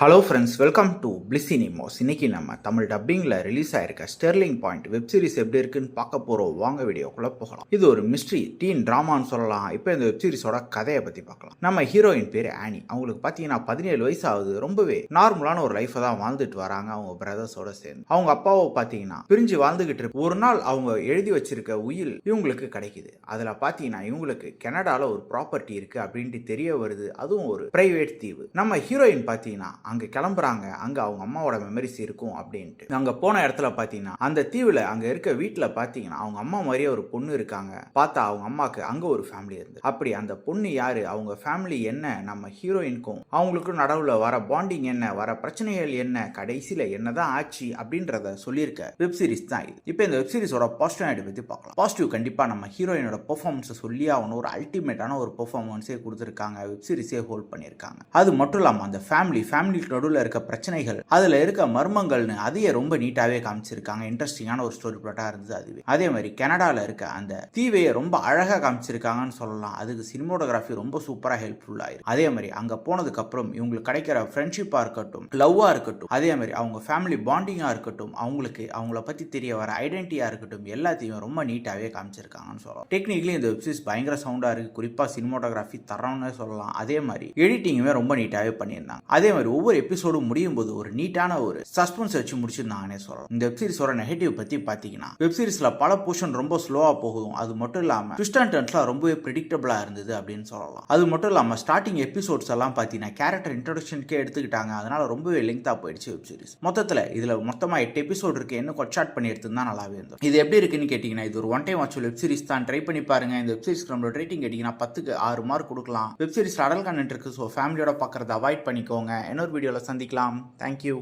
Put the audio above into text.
Hello friends, welcome to Bliss cinemas. இன்னைக்கு நம்ம தமிழ் டப்பிங்கில் ரிலீஸ் ஆயிருக்க ஸ்டெர்லிங் பாயிண்ட் வெப் சீரிஸ் எப்படி இருக்குன்னு பார்க்க போகிறோம். வாங்க வீடியோக்குள்ளே போகலாம். இது ஒரு மிஸ்ட்ரி டீன் ட்ராமான்னு சொல்லலாம். இப்போ இந்த வெப் சீரிஸோட கதையை பற்றி பார்க்கலாம். நம்ம ஹீரோயின் பேர் ஆனி. அவங்களுக்கு பார்த்தீங்கன்னா 17 வயசு ஆகுது. ரொம்பவே நார்மலான ஒரு லைஃப்பை தான் வாழ்ந்துட்டு வராங்க அவங்க பிரதர்ஸோட சேர்ந்து. அவங்க அப்பாவை பார்த்தீங்கன்னா பிரிஞ்சு வாழ்ந்துகிட்டு இருக்கு. ஒரு நாள் அவங்க எழுதி வச்சிருக்க உயில் இவங்களுக்கு கிடைக்குது. அதில் பார்த்தீங்கன்னா இவங்களுக்கு கனடாவில் ஒரு ப்ராப்பர்ட்டி இருக்கு அப்படின்ட்டு தெரிய வருது. அதுவும் ஒரு பிரைவேட் தீவு. நம்ம ஹீரோயின் பார்த்தீங்கன்னா அங்க கிளம்புறாங்க. அங்க அவங்க அம்மாவோட மெமரிஸ் இருக்கும் அப்படின்ட்டு. அங்க போன இடத்துல பாத்தீங்கன்னா அந்த தீவுல அங்க இருக்க வீட்டுல பாத்தீங்கன்னா அவங்க அம்மா மாதிரியே ஒரு பொண்ணு இருக்காங்க. பார்த்தா அவங்க அம்மாக்கு அங்க ஒரு ஃபேமிலி இருந்து. அப்படி அந்த பொண்ணு யாரு, அவங்க ஃபேமிலி என்ன, நம்ம ஹீரோயினுக்கும் அவங்களுக்கும் நடுவுல வர பாண்டிங் என்ன, வர பிரச்சனைகள் என்ன, கடைசியில என்னதான் ஆச்சு அப்படின்றத சொல்லியிருக்க வெப் சீரிஸ் தான் இது. இப்போ இந்த வெப் சீரிஸோட பாசிட்டிவ் பத்தி பார்க்கலாம். பாசிட்டிவ் கண்டிப்பா நம்ம ஹீரோயினோட பெர்ஃபார்மன்ஸ் சொல்லி அவனு ஒரு அல்டிமேட்டான ஒரு பெர்ஃபார்மன்ஸே கொடுத்துருக்காங்க. வெப் சீரிஸே ஹோல்ட் பண்ணியிருக்காங்க. அது மட்டும் இல்லாம அந்த ஃபேமிலி நடுவில் இருக்க பிரச்சனைகள், அதுல இருக்க மர்மங்கள்னு அதையே ரொம்ப நீட்டாவே காமிச்சிருக்காங்க. இன்ட்ரெஸ்டிங்கான ஒரு ஸ்டோரி பிளாட்டா இருந்தது அதுவே. அதே மாதிரி கனடால இருக்க அந்த தீவையை ரொம்ப அழகா காமிச்சிருக்காங்கன்னு சொல்லலாம். அதுக்கு சினிமோட்டோகிராஃபி ரொம்ப சூப்பரா ஹெல்ப்ஃபுல்லா இருக்கு. அதே மாதிரி அங்க போனதுக்கு அப்புறம் இவங்களுக்கு கிடைக்கிற ஃப்ரெண்ட்ஷிப்பா இருக்கட்டும், லவ்வா இருக்கட்டும், அதே மாதிரி அவங்க ஃபேமிலி பாண்டிங்கா இருக்கட்டும், அவங்கள பத்தி தெரிய வர ஐடென்டிட்டியா இருக்கட்டும், எல்லாத்தையும் ரொம்ப நீட்டாவே காமிச்சிருக்காங்கன்னு சொல்லலாம். டெக்னிக்கலி இந்த வெப்சீரிஸ் பயங்கர சவுண்டா இருக்கு. குறிப்பா சினிமோட்டோகிராஃபி தரம்னு சொல்லலாம். அதே மாதிரி எடிட்டிங்குமே ரொம்ப நீட்டாவே பண்ணியிருந்தாங்க. அதே மாதிரி ஒவ்வொரு எபிசோடு முடியும் போது ஒரு நீட்டான ஒரு சஸ்பென்ஸ் வச்சு முடிச்சிருந்தாங்கன்னே சொல்லலாம். இந்த வெப் சீரிஸோட நெகட்டிவ் பத்தி பாத்தீங்கன்னா, வெப் சீரிஸ்ல பல போர்ஷன் ரொம்ப ஸ்லோவா போகும். அது மட்டும் இல்லாம ட்விஸ்ட் அண்ட் டர்ன்ஸ்லாம் ரொம்பவே பிரெடிக்டபிளா இருந்தது அப்படின்னு சொல்லலாம். அது மட்டும் இல்லாம ஸ்டார்டிங் எபிசோட்ஸ் எல்லாம் பாத்தீங்கன்னா கேரக்டர் இன்ட்ரோடக்ஷனுக்கே எடுத்துக்கிட்டாங்க. அதனால ரொம்பவே லெங்தா போயிடுச்சு வெப் சீரிஸ். மொத்தத்துல இதுல மொத்தமா 8 எபிசோட் இருக்கு. என்ன கொச்சாட் பண்ணி எடுத்துதான் நல்லாவே இருந்தது. இது எப்படி இருக்குன்னு கேட்டீங்கன்னா, இது ஒரு one time watch web series தான். ட்ரை பண்ணி பாருங்க. இந்த வெப் சீரிஸ்க்கு நம்மளோட ரேட்டிங் கேட்டீங்கன்னா 10க்கு 6 மார்க் கொடுக்கலாம். வெப் சீரிஸ்ல அடல் கண்டென்ட் இருக்கு. ஸோ ஃபேமிலியோட பார்க்கறத அவாய்ட் பண்ணிக்கோங்க. இன்னொரு வீடியோல சந்திக்கலாம். தேங்க்யூ.